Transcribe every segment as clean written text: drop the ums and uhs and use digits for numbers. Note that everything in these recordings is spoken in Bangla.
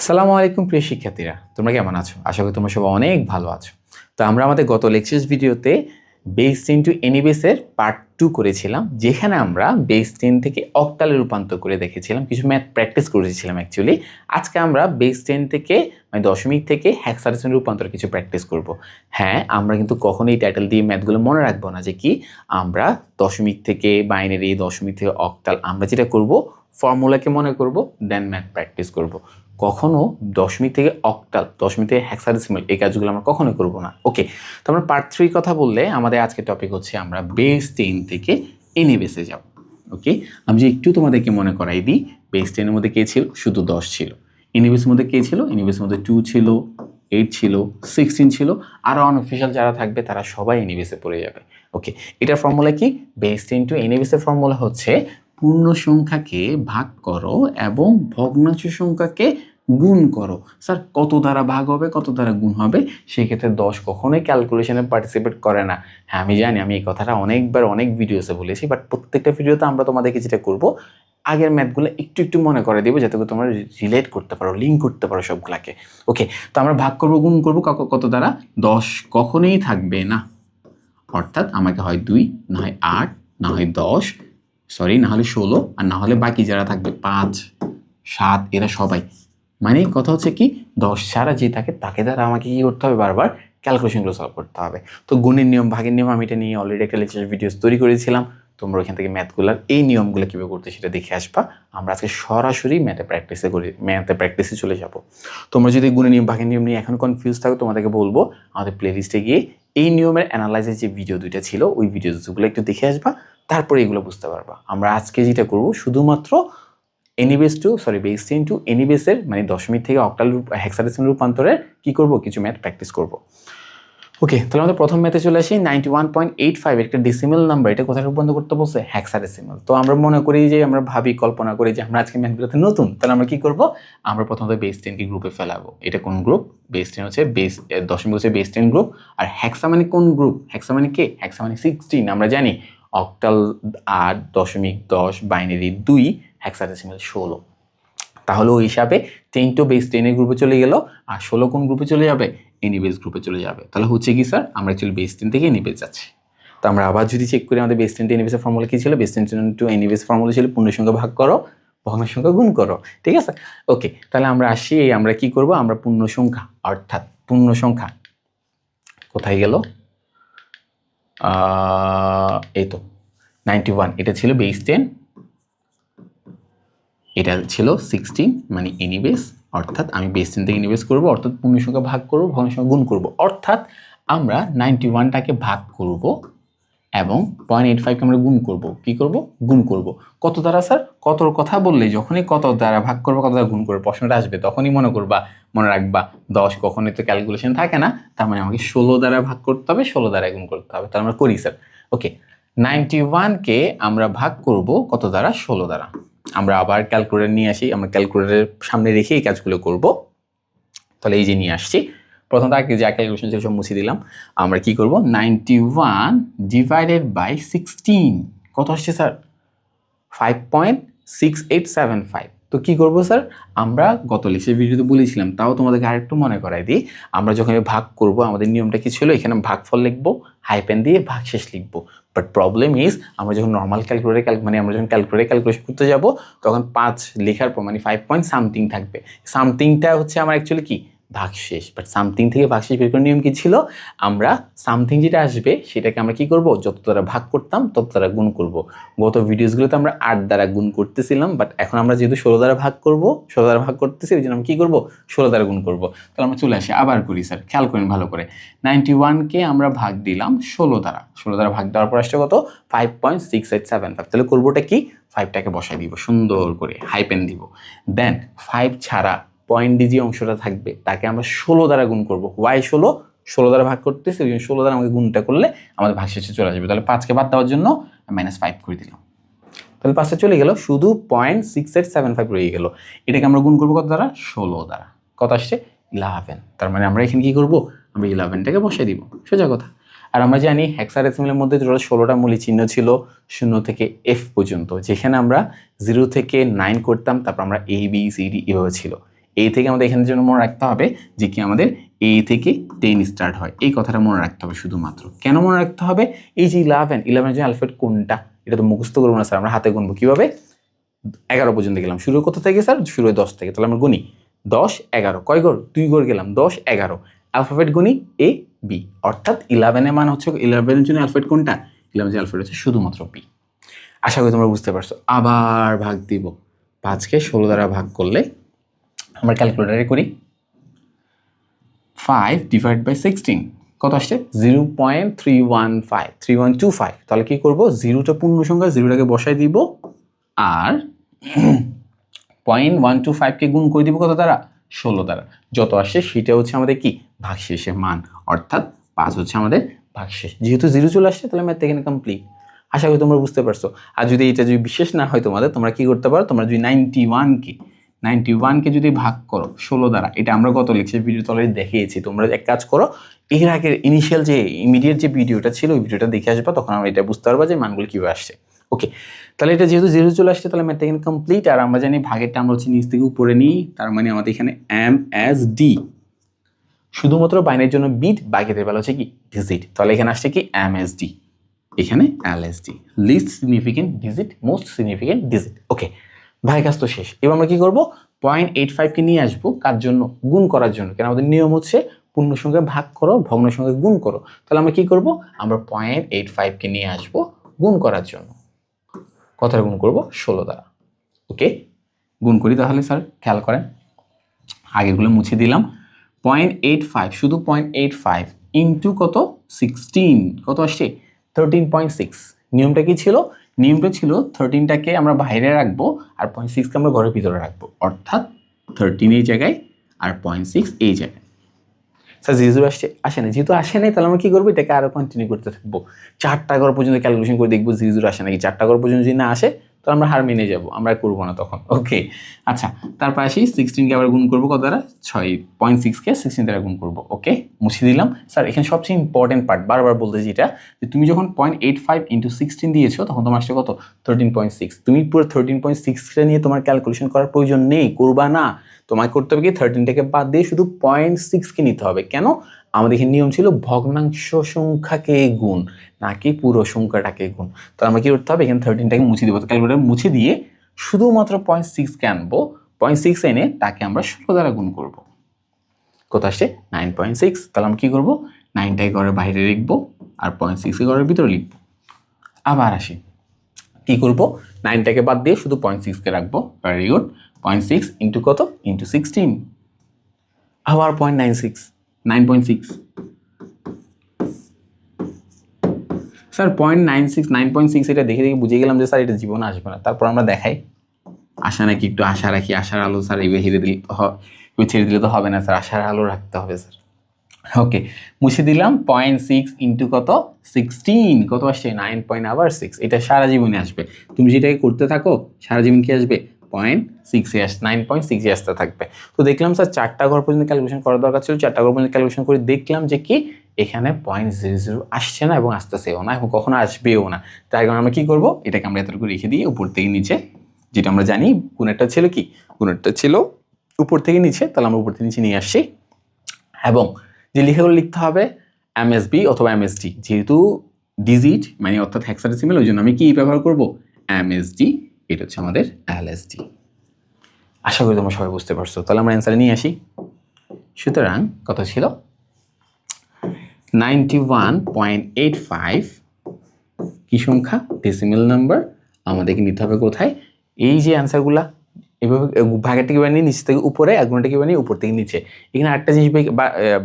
সালামু আলাইকুম প্রিয় শিক্ষার্থীরা, তোমরা কেমন আছো? আশা করি তোমরা সবাই অনেক ভালো আছো। তো আমরা আমাদের গত লেকচার্স ভিডিওতে বেস 10 টু এনি বেসের পার্ট 2 করেছিলাম, যেখানে আমরা বেস 10 থেকে অক্টালে রূপান্তর করে দেখেছিলাম, কিছু ম্যাথ প্র্যাকটিস করেছিলাম অ্যাকচুয়ালি। আজকে আমরা বেস 10 থেকে মানে দশমিক থেকে হেক্সাডেসিমাল রূপান্তর কিছু প্র্যাকটিস করব। হ্যাঁ, আমরা কিন্তু কখনোই টাইটেল দিয়ে ম্যাথগুলো মনে রাখবো না যে কি আমরা দশমিক থেকে বাইনারি, দশমিক থেকে অক্টাল, আমরা যেটা করব ফর্মুলাকে মনে করব, দেন ম্যাথ প্র্যাকটিস করব। কখনো দশমিক থেকে অক্টাল, দশমিক থেকে হেক্সাডেসিমাল এই কাজগুলো আমরা কখনোই করব না। ওকে, তো আমরা পার্ট 3 কথা বললে আমাদের আজকের টপিক হচ্ছে আমরা বেস 10 থেকে এনি বেসে যাব। ওকে, আমি যে একটু তোমাদেরকে মনে করাই দিই, বেস 10 এর মধ্যে কে ছিল? শুধু 10 ছিল। এনি বেসের মধ্যে কে ছিল? এনি বেসের মধ্যে 2 ছিল, 8 ছিল, 16 ছিল, আর আনঅফিশিয়াল যারা থাকবে তারা সবাই এনি বেসে পড়ে যাবে। ওকে, এটার ফর্মুলা কি? বেস 10 টু এনি বেসের ফর্মুলা হচ্ছে পূর্ণ সংখ্যাকে ভাগ করো এবং ভগ্নাংশ সংখ্যাকে গুণ করো। স্যার, কত দ্বারা ভাগ হবে, কত দ্বারা গুণ হবে? সেক্ষেত্রে 10 কখনোই ক্যালকুলেশনে পার্টিসিপেট করে না। হ্যাঁ, আমি জানি, আমি এই কথাটা অনেকবার অনেক ভিডিওসে বলেছি, বাট প্রত্যেকটা ভিডিওতে আমরা তোমাদেরকে যেটা করব, আগের ম্যাথগুলো একটু একটু মনে করে দেবো, যাতে করে তোমরা রিলেট করতে পারো, লিঙ্ক করতে পারো সবগুলাকে। ওকে, তো আমরা ভাগ করবো, গুণ করবো কত দ্বারা? 10 কখনোই থাকবে না, অর্থাৎ আমাকে হয় 2, না হয় 8, না হয় 10, না হলে 16, আর না হলে বাকি যারা থাকবে 5, 7, এরা সবাই। মানে কথা হচ্ছে কি, 10 ছাড়া যে থাকে তাকে দ্বারা আমাকে কি করতে হবে? বারবার ক্যালকুলেশনগুলো সলভ করতে হবে। তো গুণের নিয়ম, ভাগের নিয়ম, আমি এটা নিয়ে অলরেডি একটা লেকচার ভিডিওস তৈরি করেছিলাম। তোমরা ওইখান থেকে ম্যাথগুলোর এই নিয়মগুলো কীভাবে করতে সেটা দেখে আসবা। আমরা আজকে সরাসরি ম্যাথে প্র্যাকটিসে চলে যাব। তোমরা যদি গুণের নিয়ম, ভাগের নিয়ম নিয়ে এখন কনফিউজ থাকো, তোমাদেরকে বলবো আমাদের প্লেলিস্টে গিয়ে এই নিয়মের অ্যানালাইসিস যে ভিডিও 2টা ছিল, ওই ভিডিওসগুলো একটু দেখে আসবা, তারপরে এগুলো বুঝতে পারবা। আমরা আজকে যেটা করব, শুধুমাত্র বেস 10 টু এনি বেসের মানে দশমিক থেকে অক্টাল হেক্সাডেসিমাল রূপান্তরের কি করব, কিছু ম্যাথ প্র্যাকটিস করব। ওকে, তাহলে আমাদের প্রথম ম্যাথে চলে আসি। 91.85 একটা ডেসিমাল নাম্বার, এটা কোথায় রূপান্তর করতে বলছে? হেক্সাডেসিমাল। তো আমরা মনে করি যে, আমরা ভাবি, কল্পনা করি যে আমরা আজকে ম্যাথগুলোতে নতুন, তাহলে আমরা কি করব? আমরা প্রথমত বেস 10 কে গ্রুপে ফেলাবো। এটা কোন গ্রুপ? বেস 10 হচ্ছে দশমিক হচ্ছে বেস 10 গ্রুপ। আর হেক্সা মানে কোন গ্রুপ? হেক্সা মানে কে? হেক্সা মানে 16। আমরা জানি অক্টাল 8, দশমিক 10, বাইনারি 2, হেক্সাডেসিমাল 16। তাহলে ওই হিসাবে 10 তো বেস 10 এর গ্রুপে চলে গেল, আর 16 কোন গ্রুপে চলে যাবে? এনি বেস গ্রুপে চলে যাবে। তাহলে হচ্ছে কি স্যার, আমরা অ্যাকচুয়ালি বেস 10 থেকে এনি বেস যাচ্ছি। তো আমরা আবার যদি চেক করি, আমাদের বেস 10 টু এনি বেসের ফর্মুলা কি ছিল? Base 10 to any base formula ছিল পূর্ণ সংখ্যা ভাগ করো, ভগ্নাংশ সংখ্যা গুণ করো। ঠিক আছে? ওকে, তাহলে আমরা আসি, আমরা কি করব? আমরা পূর্ণ সংখ্যা, অর্থাৎ পূর্ণ সংখ্যা কোথায় গেল? এই তো 91, এটা ছিল বেস 10, এটা ছিল 16 মানে এনি বেস। অর্থাৎ আমি বেস 10 থেকে এনি বেস করবো, অর্থাৎ পূর্ণ সংখ্যা ভাগ করবো, ভগ্নাংশ সংখ্যা গুণ করবো। অর্থাৎ আমরা 91টাকে ভাগ করব এবং 0.85কে আমরা গুণ করব। কি করব? গুণ করব। কত দ্বারা স্যার? কতর কথা বললে যখনই কত দ্বারা ভাগ করবো, কত দ্বারা গুণ করবো প্রশ্নটা আসবে, তখনই মনে রাখবা 10 কখনোই তো ক্যালকুলেশন থাকে না, তার মানে আমাকে 16 দ্বারা ভাগ করতে হবে, 16 দ্বারা গুণ করতে হবে। তাহলে আমরা করি স্যার। ওকে, 91কে আমরা ভাগ করব কত দ্বারা? 16 দ্বারা। আমরা আবার ক্যালকুলেটর নিয়ে আসি, আমরা ক্যালকুলেটরের সামনে রেখে এই কাজগুলো করব। তাহলে এই যে নিয়ে আসছি, প্রথমত আগে যা ক্যালকুলেশন ছিল সব মুছে দিলাম। আমরা কি করব? 91 ডিভাইডেড বাই 16 কত আসছে স্যার? 5.6875। তো কি করব স্যার? আমরা গত লেকচার ভিডিওতে বলেছিলাম, তাও তোমাদেরকে আরেকটু মনে করাই দিই। আমরা যখন ভাগ করব, আমাদের নিয়মটা কি ছিল? এখানে ভাগফল লিখবো, হাইপেন দিয়ে ভাগশেষ লিখবো। বাট প্রবলেম ইজ, আমরা যখন নর্মাল আমরা যখন ক্যালকুলেটরে ক্যালকুলেশন করতে যাব, তখন 5 লেখার পর মানে 5 পয়েন্ট সামথিং থাকবে। সামথিংটা হচ্ছে আমার অ্যাকচুয়ালি কি? ভাগশেষ। বাট সামথিং থেকে ভাগশেষ বের করার নিয়ম কি ছিল? আমরা সামথিং যেটা আসবে সেটাকে আমরা কি করব? যত দ্বারা ভাগ করতাম তত দ্বারা গুণ করব। গত ভিডিওসগুলোতে আমরা 8 দ্বারা গুণ করতেছিলাম, বাট এখন আমরা যেহেতু 16 দ্বারা ভাগ করব, 16 দ্বারা ভাগ করতেছি, ওই জন্য আমরা কি করব? 16 দ্বারা গুণ করব। তাহলে আমরা চলে আসি, আবার করি স্যার, খেয়াল করেন ভালো করে। 91কে আমরা ভাগ দিলাম 16 দ্বারা, 16 দ্বারা ভাগ দেওয়ার পর আসছে কত? 5.6875। তাহলে করবোটা কি? 5টাকে বসাই দিব সুন্দর করে, হাইপেন দিব। দেন 5 ছাড়া পয়েন্ট ডি যে অংশটা থাকবে তাকে আমরা 16 দ্বারা গুণ করব। ওয়াই 16 দ্বারা ভাগ করতেছি, ওই জন্য 16 দ্বারা আমাকে গুণটা করলে আমাদের ভাগশেষে চলে আসবে। তাহলে 5কে বাদ দেওয়ার জন্য -5 করে দিলাম। তাহলে 5টা চলে গেল, শুধু 0.6875 রয়ে গেল। এটাকে আমরা গুণ করবো কত দ্বারা? 16 দ্বারা। কত আসছে? 11। তার মানে আমরা এখানে কি করব? আমরা 11টাকে বসাই দিব, সোজা কথা। আর আমরা জানি হেক্সাডেসিমালের মধ্যে টোটাল 16টা মূল চিহ্ন ছিল, 0 থেকে F পর্যন্ত, যেখানে আমরা 0 থেকে 9 করতাম, তারপর আমরা A B C D এভাবে ছিল। এ থেকে আমাদের এখানের জন্য মনে রাখতে হবে যে কি আমাদের এ থেকে 10 স্টার্ট হয়, এই কথাটা মনে রাখতে হবে শুধুমাত্র। কেন মনে রাখতে হবে? এই যে 11 যে অ্যালফাবেট কোনটা এটা তো মুখস্থ করবো না স্যার, আমরা হাতে গুনবো কিভাবে? 11 পর্যন্ত গেলাম, শুরু কোথা থেকে স্যার? শুরু 10 থেকে, তাহলে আমরা গুনি 10 11 কয় ঘর? 2 ঘর গেলাম, 10 11 অ্যালফাবেট গুনি এ বি, অর্থাৎ 11 এর মান হচ্ছে 11 এর জন্য অ্যালফাবেট কোনটা? 11 এর অ্যালফাবেট হচ্ছে শুধুমাত্র বি। আশা করি তোমরা বুঝতে পারছো। আবার ভাগ দিব, 5কে 16 দ্বারা ভাগ করলে আমরা ক্যালকুলেটারে করি 5 ডিভাইড বাই 16 কত আসছে? 0.3125 তাহলে কি করব? জিরোটা পূর্ণ সংখ্যা, জিরোটাকে বসাই দিব আর 0.125কে গুণ করে দিব কত দ্বারা? 16 দ্বারা। যত আসছে সেটা হচ্ছে আমাদের কি ভাগশেষের মান, অর্থাৎ 5 হচ্ছে আমাদের ভাগশেষ। যেহেতু জিরো চলে আসছে তাহলে ম্যাথ এখানে কমপ্লিট। আশা করি তোমরা বুঝতে পারছো। আর যদি এটা যদি বিশেষ না হয় তোমাদের, তোমরা কি করতে পারো? তোমরা যদি 91কে যদি ভাগ করো 16 দ্বারা, এটা আমরা গত লেকচার ভিডিওতে অলরেডি দেখিয়েছি। তোমরা এক কাজ করো, এর আগের ইনিশিয়াল যে ইমিডিয়েট যে ভিডিওটা ছিল ওই ভিডিওটা দেখে আসবা, তখন আমরা এটা বুঝতে পারবা যে মানগুলো কীভাবে আসছে। ওকে, তাহলে এটা যেহেতু জিরো চলে আসছে তাহলে ম্যাথ এখানে কমপ্লিট। আর আমরা জানি ভাগেরটা আমরা হচ্ছে নিচ থেকে উপরে নিই, তার মানে আমাদের এখানে এম এস ডি, শুধুমাত্র বাইনের জন্য বিট, বাকিদের বেলা হচ্ছে কি ডিজিট। তাহলে এখানে আসছে কি এম এস ডি, এখানে LSD, least significant digit, most significant digit. Okay, ভাই কাজ তো শেষ। এবার আমরা কি করব? 0.85কে নিয়ে আসবো কার জন্য? গুণ করার জন্য। কেন আমাদের নিয়ম হচ্ছে পূর্ণ সংখ্যা ভাগ করো, ভগ্ন সংখ্যা গুণ করো। তাহলে আমরা কি করব? আমরা 0.85কে নিয়ে আসবো গুণ করার জন্য। কতটা গুণ করব? 16 দ্বারা। ওকে, গুণ করি তাহলে স্যার, খেয়াল করেন আগেরগুলো মুছে দিলাম। 0.85, শুধু 0.85 ইন্টু কত? 16, কত আসছে? 13.6। নিয়মটা কি ছিল? নিয়মটা ছিল 13টাকে আমরা বাইরে রাখবো আর 0.6কে আমরা ঘরের ভিতরে রাখবো, অর্থাৎ 13 এই জায়গায় আর 0.6 এই জায়গায়। স্যার জিরো আসে না, যেহেতু আসে নাই তাহলে আমরা কি করবো? এটাকে আরো কন্টিনিউ করতে থাকবো, 4টা ঘর পর্যন্ত ক্যালকুলেশন করে দেখবো জিরো আসে নাকি। 4টা ঘর পর্যন্ত যদি না আসে তো আমরা হার মেনে যাবো, আমরা করবো না তখন। ওকে, আচ্ছা, তারপর আসি 16কে আবার গুণ করবো কত দ্বারা? 6.6কে 16 দ্বারা গুণ করবো। ওকে, মুছে দিলাম। স্যার এখানে সবচেয়ে ইম্পর্টেন্ট পার্ট, বারবার বলতেছি এটা, যে তুমি যখন 0.85 ইন্টু 16 দিয়েছো তখন তোমার আসছে কত? 13.6। তুমি পুরো 13.6টা নিয়ে তোমার ক্যালকুলেশন করার প্রয়োজন নেই, করবা না। তোমাকে করতে হবে কি 13টাকে বাদ দিয়ে শুধু 0.6কে নিতে হবে। কেন? আমাদের এখানে নিয়ম ছিল ভগ্নাংশ সংখ্যাকে গুণ, নাকি পুরো সংখ্যাটাকে গুণ। তাহলে আমরা কি করতে হবে? এখানে 13টাকে মুছে দিব, ক্যালকুলেটর মুছে দিয়ে শুধুমাত্র 0.6কে আনবো। 0.6 এনে তাকে আমরা 16 দ্বারা গুণ করব। কত আসছে? 9.6। তাহলে আমরা কি করব? 9টাকে ঘরের বাইরে লিখবো আর 0.6কে ঘরের ভিতরে লিখবো। আবার আসি, কি করব? 9টাকে বাদ দিয়ে শুধু 0.6কে রাখবো। Very good. 0.6 ইন্টু কত? ইন্টু 16, আবার 0.96, 9.6। স্যার 0.96, 9.6 এটা দেখে দেখে বুঝে গেলাম যে স্যার এটা জীবনে আসবে না। তারপর আমরা দেখাই, আশা নাকি একটু আশা রাখি, আশার আলো স্যার এবার ছেড়ে দিলে তো হবে না স্যার, আশার আলো রাখতে হবে স্যার। ওকে, মুছে দিলাম। 0.6 ইন্টু কত? 16, কত আসছে? 9.6। এটা সারা জীবনে আসবে, তুমি যেটাকে করতে থাকো সারা জীবন কি আসবে? 0.6 আসছে, 9.6 আসতে থাকবে। তো দেখলাম স্যার 4টা ঘর পর্যন্ত ক্যালকুলেশন করার দরকার ছিল, 4টা ঘর পর্যন্ত ক্যালকুলেশন করে দেখলাম যে কি এখানে 0.00 আসছে না এবং আসতেছেও না এবং কখনো আসবেও না। তাই কারণে আমরা কি করবো? এটাকে আমরা এতটুকু রেখে দিয়ে উপর থেকে নিচে, যেটা আমরা জানি গুণেরটা ছিল কি? গুণেরটা ছিল উপর থেকে নিচে, তাহলে আমরা উপর থেকে নিচে নিয়ে আসছি। এবং যে লেখাগুলো লিখতে হবে এমএসবি অথবা এমএসডি, যেহেতু ডিজিট মানে অর্থাৎ হেক্সাডেসিমাল, ওই জন্য আমি কি ব্যবহার করব? এমএসডি। এটা হচ্ছে আমাদের এলএসডি। আশা করি তোমরা সবাই বুঝতে পারছো। তাহলে আমরা অ্যান্সারে নিয়ে আসি। সুতরাং কত ছিল? 91.85 কি সংখ্যা? Decimal number. আমাদেরকে নিতে হবে কোথায়? এই যে অ্যান্সারগুলা এভাবে ভাগেরটা কি বানিয়ে নিচ থেকে উপরে, এক গুণটা কি বানিয়ে উপর থেকে নিচে। এখানে আরেকটা জিনিস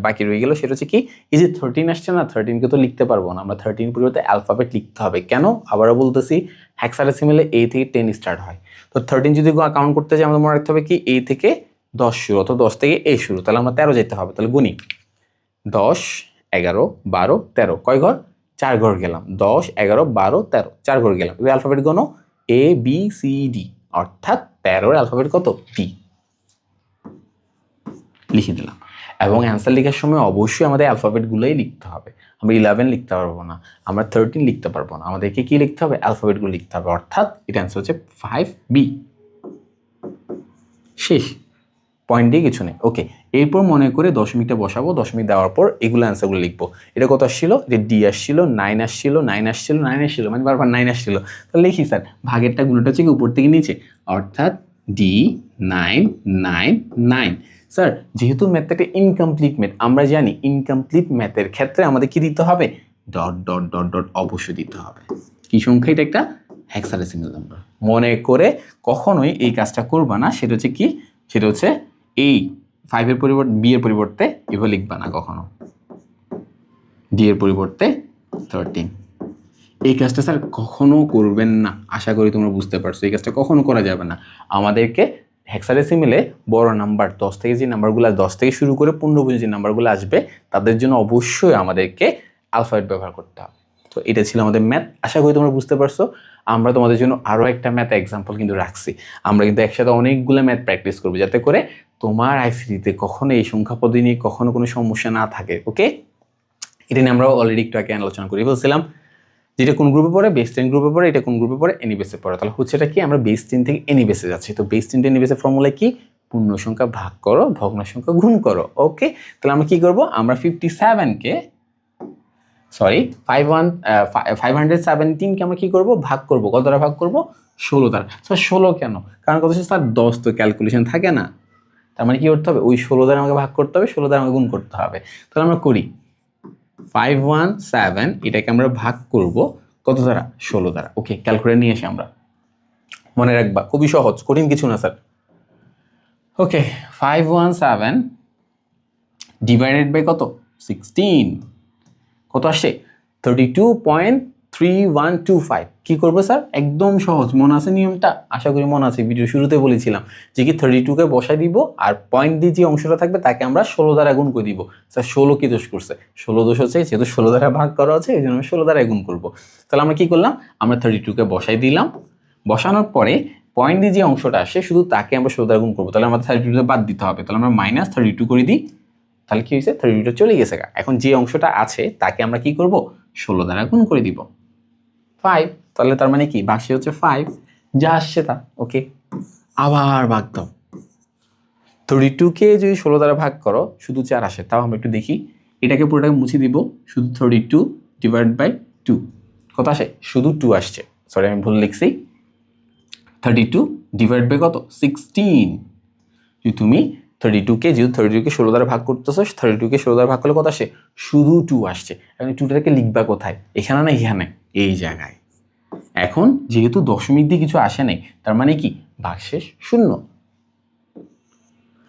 বাকি রয়ে গেল, সেটা হচ্ছে কি এই যে 13 আসছে না, 13কে তো লিখতে পারবো না আমরা, 13 পরিবর্তে অ্যালফাবেট লিখতে হবে। কেন? আবারও বলতেছি, হেক্সাডেসিমালে A থেকে 10 স্টার্ট হয়। তো 13 যদি কাউন্ট করতে যাই আমাদের মনে রাখতে হবে কি A থেকে 10 শুরু, অথবা 10 থেকে A শুরু। তাহলে আমরা 13 যেতে হবে। তাহলে গুনি 10 11 12 13, কয় ঘর? 4 ঘর গেলাম। 10 11 12 13, 4 ঘর গেলাম। এবার অ্যালফাবেট গণ A B C D, অর্থাৎ 13 অ্যালফাবেট কত? D লিখে দিলাম। এবং অ্যান্সার লেখার সময় অবশ্যই আমাদের অ্যালফাবেটগুলোই লিখতে হবে। আমরা 11 লিখতে পারবো না, আমরা 13 লিখতে পারবো না, আমাদেরকে কি লিখতে হবে? অ্যালফাবেটগুলো লিখতে হবে। অর্থাৎ এটা অ্যান্সার হচ্ছে 5B। শেষ। পয়েন্ট দিয়ে কিছু নেই। ওকে, এরপর মনে করে দশমিকটা বসাবো, দশমিক দেওয়ার পর এগুলো অ্যান্সারগুলো লিখবো। এটা কত আসছিল? এটা ডি আসছিল, 9 আসছিল, 9 আসছিল, 9 আসছিল, মানে বারবার 9 আসছিল। তাহলে লিখি স্যার, ভাগেরটা গুণটা হচ্ছে কি উপর থেকে নিচে, অর্থাৎ ডি 9 9 9। স্যার যেহেতু ম্যাথটা একটা ইনকমপ্লিট ম্যাথ, আমরা জানি ইনকমপ্লিট ম্যাথের ক্ষেত্রে আমাদের কি দিতে হবে? ডট ডট ডট ডট অবশ্যই দিতে হবে। কি সংখ্যা? এটা একটা হেক্সাডেসিমাল নাম্বার। মনে করে কখনোই এই কাজটা করবা না। সেটা হচ্ছে কি? সেটা হচ্ছে এই 5 এর পরিবর্তে বি এর পরিবর্তে এভাবে লিখবা না কখনো, ডি এর পরিবর্তে 13। এই কাজটা স্যার কখনো করবেন না। আশা করি তোমরা বুঝতে পারছো, এই কাজটা কখনো করা যাবে না। আমাদেরকে হেক্সাডেসিমেলে বড় নাম্বার 10 থেকে যে নাম্বারগুলো, 10 থেকে শুরু করে 15 পর্যন্ত যে নাম্বারগুলো আসবে তাদের জন্য অবশ্যই আমাদেরকে আলফাবেট ব্যবহার করতে হবে। তো এটা ছিল আমাদের ম্যাথ। আশা করি তোমরা বুঝতে পারছো। আমরা তোমাদের জন্য আরও একটা ম্যাথ এক্সাম্পল কিন্তু রাখছি। আমরা কিন্তু একসাথে অনেকগুলো ম্যাথ প্র্যাকটিস করবো, যাতে করে তোমার আইসিটিতে কখনো এই সংখ্যা পদ্ধতি নিয়ে কখনো কোনো সমস্যা না থাকে। ওকে, এটা নিয়ে আমরা অলরেডি একটু আগে আলোচনা করে বলছিলাম যেটা কোন গ্রুপে পড়ে, বেস 10 গ্রুপে পড়ে, এটা কোন গ্রুপে পড়ে, এনি বেসে পড়ে। তাহলে হচ্ছে এটা কি? আমরা বেস 10 থেকে এনি বেসে যাচ্ছি। তো বেস 10 এনি বেসের ফর্মুলা কি? পূর্ণ সংখ্যা ভাগ করো, ভগ্ন সংখ্যা গুণ করো। ওকে, তাহলে আমরা কি করব? আমরা 57কে সরি 517কে আমরা কি করব? ভাগ করব। কত দ্বারা ভাগ করব? 16 দ্বারা। স্যার 16 কেন? কারণ কত? স্যার 10 তো ক্যালকুলেশন থাকে না। তার মানে কি করতে হবে? ওই 16 দ্বারা আমাকে ভাগ করতে হবে, 16 দ্বারা আমাকে গুণ করতে হবে। তাহলে আমরা করি 517, এটাকে আমরা ভাগ করব কত দ্বারা? 16 দ্বারা। ওকে, ক্যালকুলেটর নিয়ে এসে আমরা মনে রাখবা, খুবই সহজ, কঠিন কিছু না স্যার। ওকে, 517 ডিভাইডেড বাই কত? 16, কত আসে? 32.3125। কি করবো স্যার? একদম সহজ, মনে আছে নিয়মটা? আশা করি মনে আছে, ভিডিও শুরুতে বলেছিলাম যে কি 32কে বসাই দিব, আর পয়েন্ট দিয়ে যে অংশটা থাকবে তাকে আমরা 16 দ্বারা গুণ করে দিব। স্যার 16 কি দোষ করছে? 16 দোষ হচ্ছে যেহেতু 16 দ্বারা ভাগ করা আছে, এই জন্য আমি 16 দ্বারা গুণ করবো। তাহলে আমরা কি করলাম? আমরা 32কে বসাই দিলাম, বসানোর পরে পয়েন্ট দিয়ে যে অংশটা আসে শুধু তাকে আমরা 16 দ্বারা গুণ করবো। তাহলে আমাদের 32টা বাদ দিতে হবে। তাহলে আমরা -32 করে দিই। তাহলে কি হয়েছে? 32টা চলে গেছে। এখন যে অংশটা আছে তাকে আমরা কি করব? 16 দ্বারা গুণ করে দিব 5। তাহলে তার মানে কি? ভাগশেষ হচ্ছে 5, যা আসছে তা। ওকে, আবার ভাগ দাও। 32কে যদি 16 দ্বারা ভাগ করো শুধু 4 আসে। তাও আমরা একটু দেখি, এটাকে পুরোটাকে মুছে দিব। শুধু 32 ডিভাইড বাই 2 কত আসে? শুধু 2 আসছে। সরি, আমি ভুল লিখছি। 32 ডিভাইড বাই কত? 16। যদি তুমি 32কে 16 দ্বারা ভাগ করতেছো, 32কে 16 দ্বারা ভাগ করলে কত আসে? শুধু 2 আসছে। এখন 2টাকে লিখবা কোথায়? এখানে না এখানে? এই জায়গায়। এখন যেহেতু দশমিক দিয়ে কিছু আসে নাই, তার মানে কি? ভাগশেষ 0।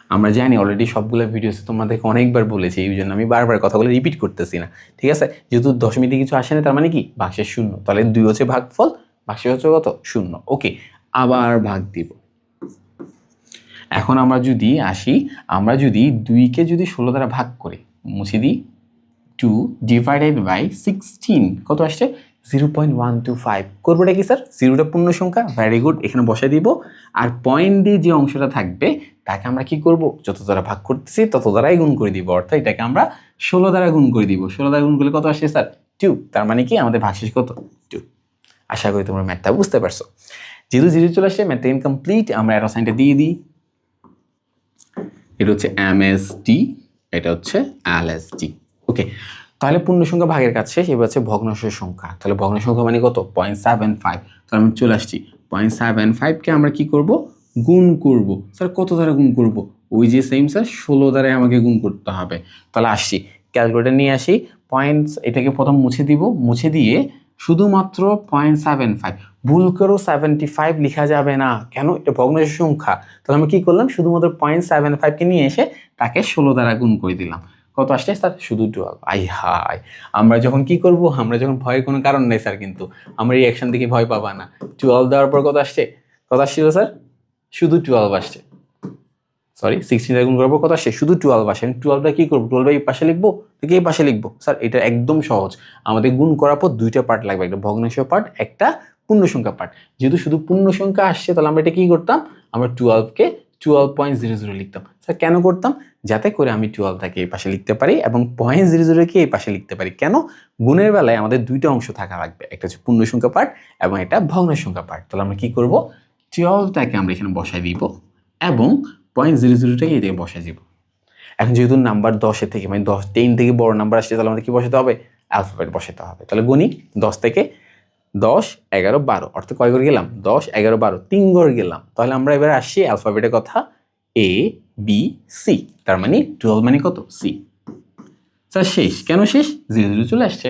আমরা জানি অলরেডি সবগুলো ভিডিওতে তোমাদেরকে অনেকবার বলেছি, এই জন্য আমি বারবার কথাগুলো রিপিট করতেছি না। ঠিক আছে, যেহেতু দশমিক দিয়ে কিছু আসে না, তার মানে কি? ভাগশেষ 0। তাহলে 2 হচ্ছে ভাগফল, ভাগশেষ হচ্ছে কত? 0। ওকে, আবার ভাগ দিব। এখন আমরা যদি আসি, আমরা যদি 2কে যদি 16 দ্বারা ভাগ করি, মুছে দিই, 2 ডিভাইডেড বাই 16 কত আসছে? 0.125। করবোটা কি স্যার? 0টা পূর্ণ সংখ্যা, ভেরি গুড, এখানে বসাই দিব। আর পয়েন্ট দিয়ে যে অংশটা থাকবে তাকে আমরা কি করব? যত দ্বারা ভাগ করতেছি তত দ্বারাই গুণ করে দিব। অর্থাৎ এটাকে আমরা 16 দ্বারা গুণ করে দিব। 16 দ্বারা গুণ করলে কত আসছে স্যার? 2। তার মানে কি? আমাদের ভাগশেষ কত? 2। আশা করি তোমরা ম্যাথটা বুঝতে পারছো। যেহেতু 0 চলে আসছে, ম্যাথটা ইনকমপ্লিট। আমরা অ্যারো সাইনটা দিয়ে দিই। এটা হচ্ছে MSD, এটা হচ্ছে LSD। ওকে, তাহলে পূর্ণ সংখ্যা ভাগের কাজ শেষ। এবার হচ্ছে ভগ্নাংশের সংখ্যা। তাহলে ভগ্ন সংখ্যা মানে কত? 0.75। তাহলে আমি চলে আসছি 0.75কে আমরা কি করব? গুণ করব। স্যার কত দ্বারা গুণ করব? ওই যে সেম স্যার, 16 দ্বারাই আমাকে গুণ করতে হবে। তাহলে আসছি, ক্যালকুলেটর নিয়ে আসি। এটাকে প্রথম মুছে দিব, মুছে দিয়ে শুধুমাত্র 0.75, ভুল করেও 75 লেখা যাবে না। কেন? এটা ভগ্নাংশের সংখ্যা। তাহলে আমি কি করলাম? শুধুমাত্র 0.75কে নিয়ে এসে তাকে 16 দ্বারা গুণ করে দিলাম। কত আসছে স্যার? শুধু 12। আই হাই, আমরা যখন কি করব? আমরা যখন ভয়ের কোনো কারণ নেই স্যার, কিন্তু আমরা এই অ্যাকশন থেকে ভয় পাবা না। 12 দেওয়ার পর কত আসছে? কত আসছিল স্যার? শুধু 12 আসছে। সরি, 16 দ্বারা গুণ করার পর কত আসছে? শুধু 12 আসে। আমি 12টা কি করবো? 12 এই পাশে লিখবো নাকি এই পাশে লিখবো? স্যার এটা একদম সহজ। আমাদের গুণ করার পর দুইটা পার্ট লাগবে, একটা ভগ্নাংশ পার্ট, একটা পূর্ণ সংখ্যা পার্ট। যেহেতু শুধু পূর্ণ সংখ্যা আসছে, তাহলে আমরা এটা কি করতাম? আমরা 12কে 12.00 লিখতাম। স্যার কেন করতাম? যাতে করে আমি 12টাকে এই পাশে লিখতে পারি এবং 0.00কে এই পাশে লিখতে পারি। কেন? গুণের বেলায় আমাদের দুইটা অংশ থাকা লাগবে, একটা হচ্ছে পূর্ণ সংখ্যা পার্ট এবং একটা ভগ্নাংশ সংখ্যা পার্ট। তাহলে আমরা কি করব? 12টাকে আমরা এখানে বসাই দিব এবং 0.00টাকে এই দিকে বসে দিব। এখন যেহেতু নাম্বার 10-এর থেকে মানে 10 থেকে বড় নাম্বার আসছে, তাহলে আমাদের কি বসাতে হবে? অ্যালফাবেট বসাতে হবে। তাহলে গুনি 10 থেকে 10, 11, 12 অর্থাৎ কয় ঘর গেলাম? 10, 11, 12 3 ঘর গেলাম। তাহলে আমরা এবার আসছি অ্যালফাবেটের কথা, A B C, তার মানে 12 মানে কত? C। স্যার শেষ। কেন শেষ? 0 চলে আসছে।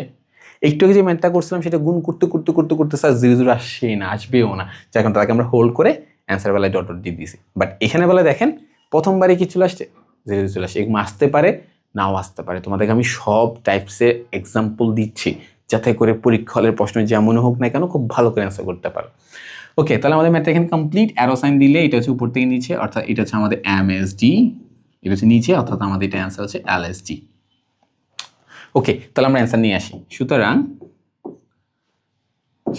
একটু আগে যে ম্যাথটা করছিলাম সেটা গুণ করতে করতে করতে করতে স্যার 0 আসছেই না, আসবেও না, যার কারণে তাকে আমরা হোল্ড করে অ্যান্সার বেলায় ডট ডট দিয়ে দিয়েছি। বাট এখানে বেলা দেখেন প্রথমবারে কি চলে আসছে? 0 চলে আসছে। এরকম আসতে পারে, নাও আসতে পারে। তোমাদেরকে আমি সব টাইপসের এক্সাম্পল দিচ্ছি যাতে করে পরীক্ষা হলের প্রশ্ন যেমন হোক না কেন খুব ভালো করে অ্যান্সার করতে পারো। ওকে, তাহলে আমাদের ম্যাথটা এখানে কমপ্লিট। অ্যারো সাইন দিলে এটা হচ্ছে উপর থেকে নিচে, অর্থাৎ এটা হচ্ছে আমাদের MSD, এটা হচ্ছে নিচে, অর্থাৎ আমাদের এটা অ্যান্সার হচ্ছে LSD। ওকে, তাহলে আমরা অ্যান্সার নিয়ে আসি। সুতরাং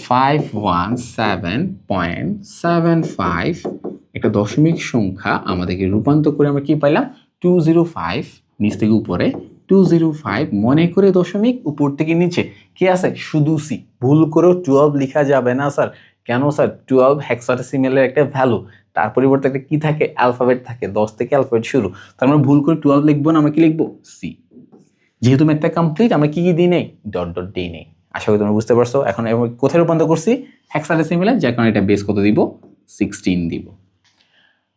517.75 একটা দশমিক সংখ্যা আমাদেরকে রূপান্তর করে আমরা কি পাইলাম? 205, নিচ থেকে উপরে 205, মনে করে দশমিক, উপর থেকে নিচে কি আছে? শুধু সি। ভুল করেও 12 লেখা যাবে না স্যার। কেন স্যার? 12 হেক্সাডেসিমেলের একটা ভ্যালু, তার পরিবর্তে একটা কি থাকে? অ্যালফাবেট থাকে। 10 থেকে অ্যালফাবেট শুরু। তার মানে ভুল করে 12 লিখবো না, আমরা কি লিখবো? সি। যেহেতু ম্যাথটা কমপ্লিট, আমরা কি কি দিই নেই? ডট ডট দিই নেই। আশা করি তোমরা বুঝতে পারছো। এখন কোথায় রূপান্তর করছি? হেক্সাডেসিমেলে, যার কারণে এটা বেস কত দিব? 16 দিব।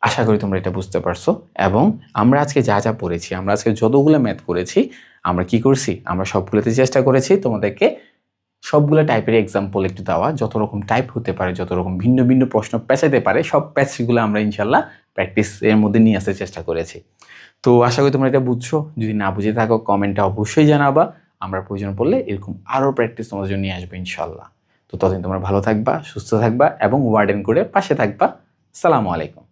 আশা করি তোমরা এটা বুঝতে পারছো। এবং আমরা আজকে যা যা পড়েছি, আমরা আজকে যতগুলো ম্যাথ করেছি, আমরা কি করছি? আমরা সবগুলোতে চেষ্টা করেছি তোমাদেরকে সবগুলো টাইপের এক্সাম্পল একটু দেওয়া, যত রকম টাইপ হতে পারে, যত রকম ভিন্ন ভিন্ন প্রশ্ন পেঁচাতে পারে, সব প্যাচগুলো আমরা ইনশাল্লাহ প্র্যাকটিস এর মধ্যে নিয়ে আসার চেষ্টা করেছি। তো আশা করি তোমরা এটা বুঝছো। যদি না বুঝে থাকো কমেন্টে অবশ্যই জানাবা। আমরা প্রয়োজন পড়লে এরকম আরও প্র্যাকটিস তোমাদের জন্য নিয়ে আসবো ইনশাল্লাহ। তো ততদিন তোমরা ভালো থাকবা, সুস্থ থাকবা এবং ওয়ার্ডেন করে পাশে থাকবা। আসসালামু আলাইকুম।